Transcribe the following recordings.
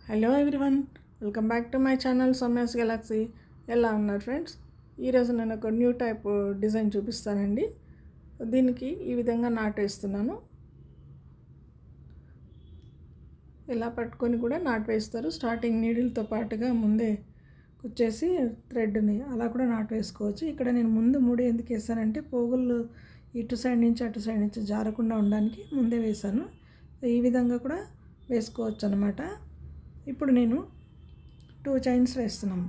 Hello everyone, welcome back to my channel Soumya's Galaxy. ఎలా ఉన్నారు friends? ఈరోజు నేను ఒక న్యూ టైప్ డిజైన్ చూపిస్తానండి. దీనికి ఈ విధంగా నాట్ వేస్తున్నాను. ఇలా పట్టుకొని కూడా నాట్ వేస్తారు. స్టార్టింగ్ నీడిల్తో పాటుగా ముందే కుచ్చేసి థ్రెడ్ని అలా కూడా నాట్ వేసుకోవచ్చు. ఇక్కడ నేను ముందు ముడి ఎందుకు వేసానంటే పోగులు ఇటు సైడ్ నుంచి అటు సైడ్ నుంచి జారకుండా ఉండడానికి ముందే వేసాను. ఈ విధంగా కూడా వేసుకోవచ్చు అన్నమాట. ఇప్పుడు నేను 2 చైన్స్ వేస్తున్నాము.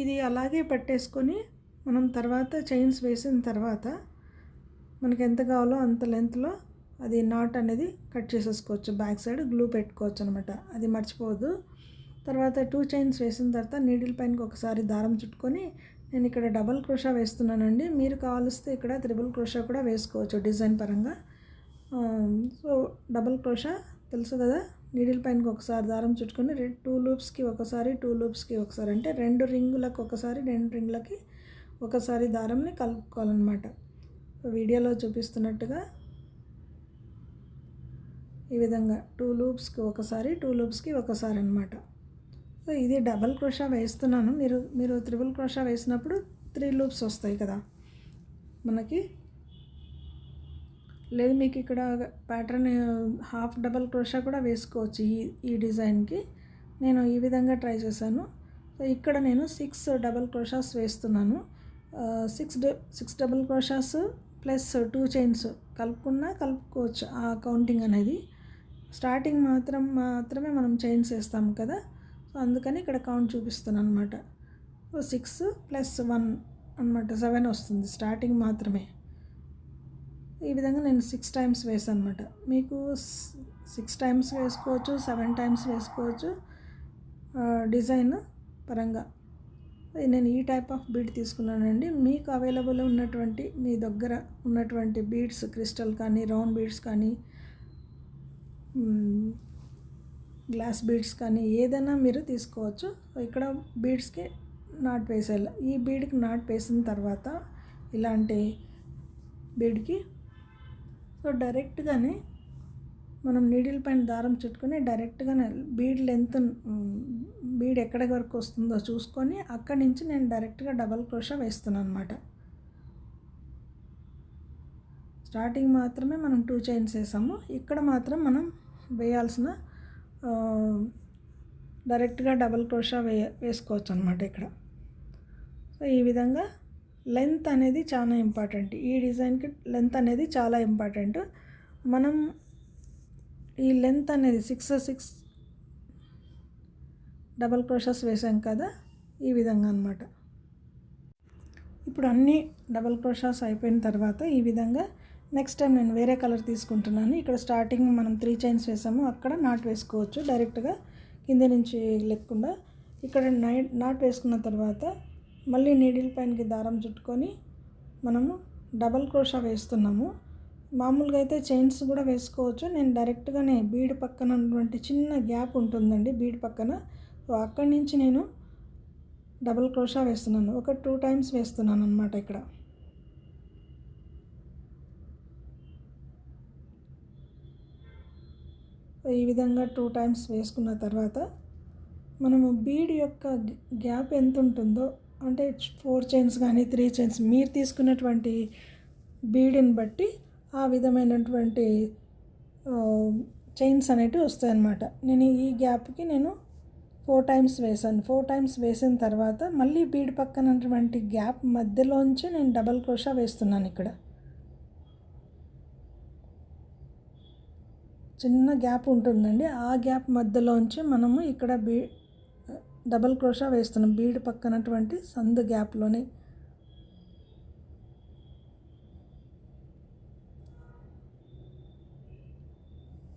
ఇది అలాగే పట్టేసుకొని మనం తర్వాత చైన్స్ వేసిన తర్వాత మనకి ఎంత కావాలో అంత లెంత్లో అది నాట్ అనేది కట్ చేసేసుకోవచ్చు. బ్యాక్ సైడ్ గ్లూ పెట్టుకోవచ్చు అనమాట. అది మర్చిపోవద్దు. తర్వాత 2 చైన్స్ వేసిన తర్వాత నీడిల్ పైనకి ఒకసారి దారం చుట్టుకొని నేను ఇక్కడ డబల్ క్రోషా వేస్తున్నానండి. మీరు కావాల్స్తే ఇక్కడ త్రిబుల్ క్రోషా కూడా వేసుకోవచ్చు డిజైన్ పరంగా. సో డబల్ క్రోషా తెలుసు కదా. నీడిల్ పైనకి ఒకసారి దారం చుట్టుకొని 2 లూప్స్కి ఒకసారి 2 లూప్స్కి ఒకసారి అంటే 2 రింగులకు ఒకసారి 2 రింగులకి ఒకసారి దారంని కలుపుకోవాలన్నమాట. వీడియోలో చూపిస్తున్నట్టుగా ఈ విధంగా 2 లూప్స్కి ఒకసారి 2 లూప్స్కి ఒకసారి అన్నమాట. సో ఇది డబల్ క్రోషా వేస్తున్నాను. మీరు త్రిబుల్ క్రోషా వేసినప్పుడు 3 లూప్స్ వస్తాయి కదా మనకి. లేదు మీకు ఇక్కడ ప్యాటర్న్ హాఫ్ డబల్ క్రోషా కూడా వేసుకోవచ్చు ఈ డిజైన్కి. నేను ఈ విధంగా ట్రై చేశాను. సో ఇక్కడ నేను 6 డబల్ క్రోషాస్ వేస్తున్నాను. 6 డబల్ క్రోషాస్ ప్లస్ 2 చైన్స్ కలుపుకోవచ్చు ఆ కౌంటింగ్ అనేది. స్టార్టింగ్ మాత్రమే మనం చైన్స్ వేస్తాము కదా. సో అందుకని ఇక్కడ కౌంట్ చూపిస్తున్నాను అనమాట. సో 6 + 1 అనమాట 7 వస్తుంది స్టార్టింగ్ మాత్రమే. ఈ విధంగా నేను 6 టైమ్స్ వేసాను అనమాట. మీకు 6 టైమ్స్ వేసుకోవచ్చు, 7 టైమ్స్ వేసుకోవచ్చు డిజైన్ పరంగా. నేను ఈ టైప్ ఆఫ్ బీడ్ తీసుకున్నానండి. మీకు అవైలబుల్ ఉన్నటువంటి మీ దగ్గర ఉన్నటువంటి బీడ్స్, క్రిస్టల్ కానీ రౌండ్ బీడ్స్ కానీ గ్లాస్ బీడ్స్ కానీ ఏదైనా మీరు తీసుకోవచ్చు. ఇక్కడ బీడ్స్కి నాట్ వేసేయాలి. ఈ బీడ్కి నాట్ వేసిన తర్వాత ఇలాంటి బీడ్కి సో డైరెక్ట్గానే మనం నీడిల్ పైన దారం చుట్టుకొని డైరెక్ట్గానే బీడ్ ఎక్కడి వరకు వస్తుందో చూసుకొని అక్కడి నుంచి నేను డైరెక్ట్గా డబల్ క్రోషా వేస్తున్నాను అనమాట. స్టార్టింగ్ మాత్రమే మనం 2 చైన్స్ వేసాము. ఇక్కడ మాత్రం మనం వేయాల్సిన డైరెక్ట్గా డబల్ క్రోషా వేసుకోవచ్చు అనమాట ఇక్కడ. సో ఈ విధంగా లెంత్ అనేది చాలా ఇంపార్టెంట్. ఈ డిజైన్కి లెంత్ అనేది చాలా ఇంపార్టెంట్. మనం ఈ లెంత్ అనేది 6 డబల్ క్రోషాస్ వేసాం కదా, ఈ విధంగా అన్నమాట. ఇప్పుడు అన్ని డబల్ క్రోషాస్ అయిపోయిన తర్వాత ఈ విధంగా నెక్స్ట్ టైం నేను వేరే కలర్ తీసుకుంటున్నాను. ఇక్కడ స్టార్టింగ్ మనం 3 చైన్స్ వేసాము, అక్కడ నాట్ వేసుకోవచ్చు డైరెక్ట్గా కింద నుంచి లేకుండా. ఇక్కడ నాట్ వేసుకున్న తర్వాత మళ్ళీ నీడిల్ పైనకి దారం చుట్టుకొని మనము డబల్ క్రోషా వేస్తున్నాము. మామూలుగా అయితే చైన్స్ కూడా వేసుకోవచ్చు. నేను డైరెక్ట్గానే బీడ్ పక్కన ఉన్నటువంటి చిన్న గ్యాప్ ఉంటుందండి బీడ్ పక్కన. సో అక్కడి నుంచి నేను డబల్ క్రోషా వేస్తున్నాను. ఒక 2 టైమ్స్ వేస్తున్నాను అన్నమాట ఇక్కడ. ఈ విధంగా 2 టైమ్స్ వేసుకున్న తర్వాత మనము బీడ్ యొక్క గ్యాప్ ఎంత ఉంటుందో అంటే 4 చైన్స్ కానీ 3 చైన్స్ మీరు తీసుకున్నటువంటి బీడ్ని బట్టి ఆ విధమైనటువంటి చైన్స్ అనేటివి వస్తాయి అన్నమాట. నేను ఈ గ్యాప్కి 4 టైమ్స్ వేసాను. 4 టైమ్స్ వేసిన తర్వాత మళ్ళీ బీడ్ పక్కనటువంటి గ్యాప్ మధ్యలోంచి నేను డబల్ క్రోషా వేస్తున్నాను. ఇక్కడ చిన్న గ్యాప్ ఉంటుందండి. ఆ గ్యాప్ మధ్యలోంచి మనము ఇక్కడ డబల్ క్రోషా వేస్తున్నాం బీడ్ పక్కనటువంటి సందు గ్యాప్లోనే.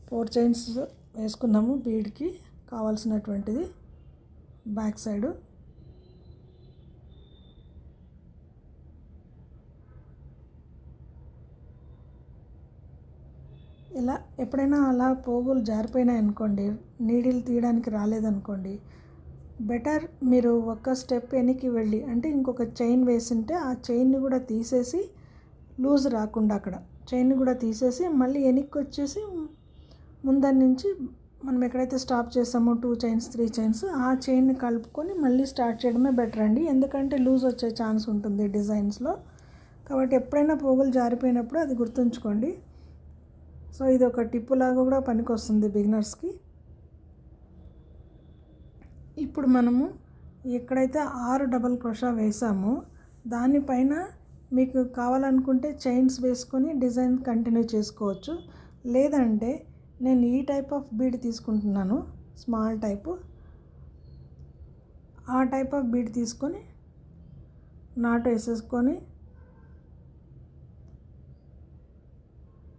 ఫోర్ చైన్స్ వేసుకున్నాము బీడ్కి కావాల్సినటువంటిది బ్యాక్ సైడు. ఇలా ఎప్పుడైనా అలా పోగులు జారిపోయినాయి అనుకోండి, నీడిల్ తీయడానికి రాలేదనుకోండి, బెటర్ మీరు ఒక స్టెప్ వెనక్కి వెళ్ళి అంటే ఇంకొక చైన్ వేసింటే ఆ చైన్ని కూడా తీసేసి లూజ్ రాకుండా అక్కడ చైన్ని కూడా తీసేసి మళ్ళీ వెనక్కి వచ్చేసి ముందరి నుంచి మనం ఎక్కడైతే స్టాప్ చేసామో 2 చైన్స్ 3 చైన్స్ ఆ చైన్ని కలుపుకొని మళ్ళీ స్టార్ట్ చేయడమే బెటర్ అండి. ఎందుకంటే లూజ్ వచ్చే ఛాన్స్ ఉంటుంది డిజైన్స్లో. కాబట్టి ఎప్పుడైనా పోగులు జారిపోయినప్పుడు అది గుర్తుంచుకోండి. సో ఇది ఒక టిప్పు లాగా కూడా పనికొస్తుంది బిగినర్స్కి. ఇప్పుడు మనము ఎక్కడైతే 6 డబల్ క్రోషా వేసామో దానిపైన మీకు కావాలనుకుంటే చైన్స్ వేసుకొని డిజైన్ కంటిన్యూ చేసుకోవచ్చు. లేదంటే నేను ఈ టైప్ ఆఫ్ బీడ్ తీసుకుంటున్నాను, స్మాల్ టైపు. ఆ టైప్ ఆఫ్ బీడ్ తీసుకొని నాటు వేసేసుకొని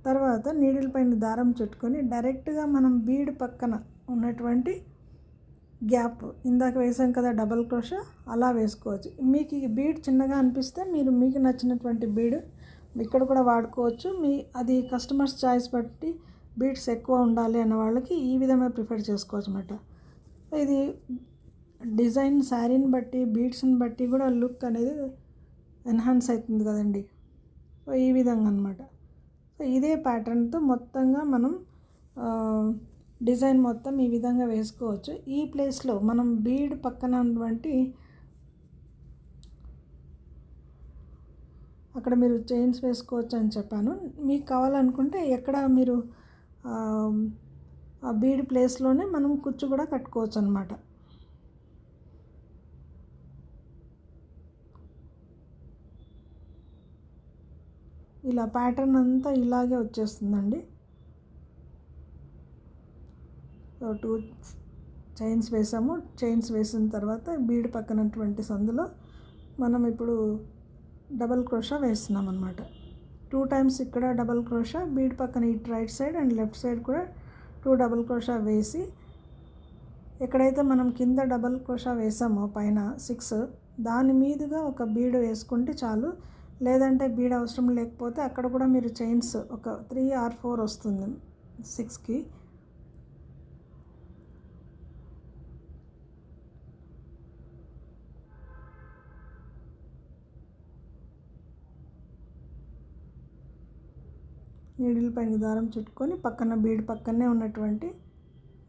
తర్వాత నీడిల్ పైన దారం చుట్టుకొని డైరెక్ట్గా మనం బీడ్ పక్కన ఉన్నటువంటి గ్యాప్ ఇందాక వేసాం కదా డబల్ క్రోషా, అలా వేసుకోవచ్చు. మీకు ఈ బీడ్ చిన్నగా అనిపిస్తే మీరు మీకు నచ్చినటువంటి బీడ్ ఇక్కడ కూడా వాడుకోవచ్చు. అది కస్టమర్స్ చాయిస్ బట్టి బీడ్స్ ఎక్కువ ఉండాలి అన్న వాళ్ళకి ఈ విధంగా ప్రిఫర్ చేసుకోవచ్చు అన్నమాట. ఇది డిజైన్ శారీని బట్టి బీడ్స్ని బట్టి కూడా లుక్ అనేది ఎన్హాన్స్ అవుతుంది కదండి. సో ఈ విధంగా అనమాట. సో ఇదే ప్యాటర్న్తో మొత్తంగా మనం డిజైన్ మొత్తం ఈ విధంగా వేసుకోవచ్చు. ఈ ప్లేస్లో మనం బీడ్ పక్కన ఉన్నటువంటి అక్కడ మీరు చైన్స్ వేసుకోవచ్చు అని చెప్పాను. మీకు కావాలనుకుంటే ఎక్కడ మీరు ఆ బీడ్ ప్లేస్లోనే మనం కుచ్చు కూడా కట్టుకోవచ్చు అన్నమాట. ఇలా ప్యాటర్న్ అంతా ఇలాగే వచ్చేస్తుందండి. 2 చైన్స్ వేసాము. చైన్స్ వేసిన తర్వాత బీడ్ పక్కనటువంటి సందులో మనం ఇప్పుడు డబల్ క్రోషా వేస్తున్నాం అన్నమాట. 2 టైమ్స్ ఇక్కడ డబల్ క్రోషా, బీడ్ పక్కన ఇటు right side and left side కూడా 2 డబల్ క్రోషా వేసి ఎక్కడైతే మనం కింద డబల్ క్రోషా వేసామో పైన 6 దాని మీదుగా ఒక బీడ్ వేసుకుంటే చాలు. లేదంటే బీడ్ అవసరం లేకపోతే అక్కడ కూడా మీరు చైన్స్ ఒక 3 or 4 వస్తుంది 6కి. నీడిల్ పైన దారం చుట్టుకొని పక్కన బీడ్ పక్కనే ఉన్నటువంటి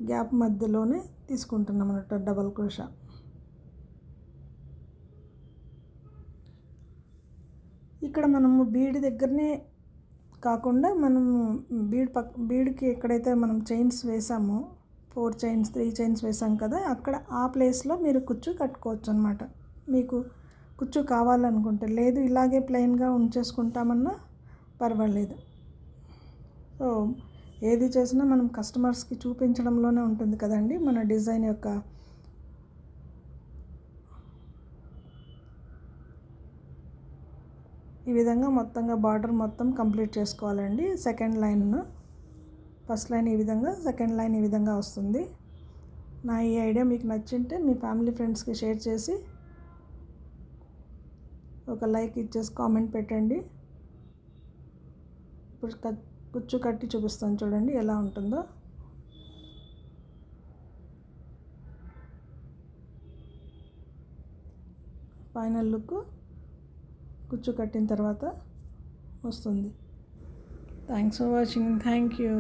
గ్యాప్ మధ్యలోనే తీసుకుంటున్నాం అన్నట్టు డబల్ క్రోషా. ఇక్కడ మనము బీడ్ దగ్గరనే కాకుండా మనము బీడ్కి ఎక్కడైతే మనం చైన్స్ వేసామో 4 చైన్స్ 3 చైన్స్ వేసాం కదా, అక్కడ ఆ ప్లేస్లో మీరు కుచ్చు కట్టుకోవచ్చు అన్నమాట. మీకు కుచ్చు కావాలనుకుంటే, లేదు ఇలాగే ప్లెయిన్గా ఉంచేసుకుంటామన్నా పర్వాలేదు. సో ఏది చేసినా మనం కస్టమర్స్కి చూపించడంలోనే ఉంటుంది కదండి మన డిజైన్ యొక్క ఈ విధంగా మొత్తంగా బార్డర్ మొత్తం కంప్లీట్ చేసుకోవాలండి. సెకండ్ లైన్, ఫస్ట్ లైన్ ఈ విధంగా, సెకండ్ లైన్ ఈ విధంగా వస్తుంది. నా ఈ ఐడియా మీకు నచ్చింటే మీ ఫ్యామిలీ ఫ్రెండ్స్కి షేర్ చేసి ఒక లైక్ ఇచ్చేసి కామెంట్ పెట్టండి. ఇప్పుడు కుచ్చు కట్టి చూపిస్తాను చూడండి ఎలా ఉంటుందో. ఫైనల్ లుక్ కుచ్చు కట్టిన తర్వాత వస్తుంది. Thanks for watching. Thank you.